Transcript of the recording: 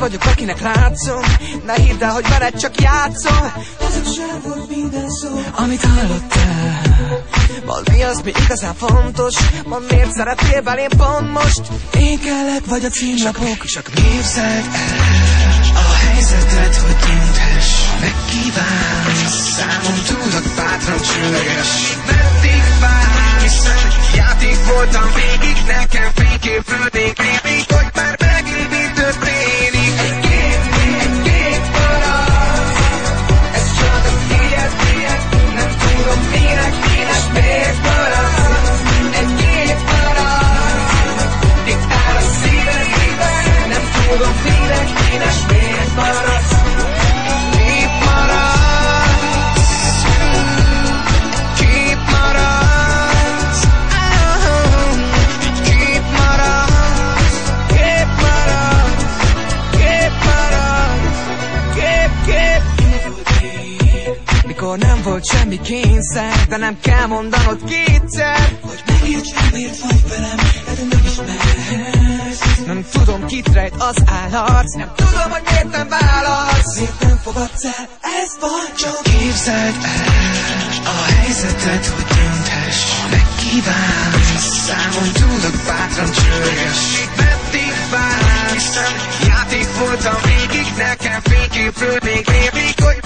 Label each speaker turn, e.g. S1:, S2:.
S1: vagyok, akinek látszom. Ne hidd el, hogy veled csak játszom.
S2: Ezek sem volt minden szó,
S1: amit hallottál. Mondd mi az, mi igazán fontos. Mondd miért szerettél belém pont most.
S2: én kellek, vagy a címlapok.
S1: Csak képzeld el a helyzetet, hogy dönthess. Megkívánsz, számon túlak bátran csőleges. Meddig vársz, játék voltam végig. Nekem fényképülnék rémig, hogy már megint mi történik. Egy kép marad, ez csak a tiéd. Nem tudom minek, miért marad. Egy kép marad, diktál a szíved. Nem tudom minek, miért marad. Kép marad, kép marad, kép marad, kép marad, kép marad, kép. Mikor nem volt semmi kényszer, de nem kell mondanod kétszer,
S2: Hogy megérts, miért vagy velem, de nem ismersz.
S1: nem tudom, kit rejt az állarc. Nem tudom, hogy miért nem válasz.
S2: Miért nem fogadsz el, ez vagy csak.
S1: Képzeld el a helyzetet, hogy dönthess. Megkívánsz, számon túlok bátran csörges. Meddig vársz, játék voltam végig. Nekem fényképről még rémlik, hogy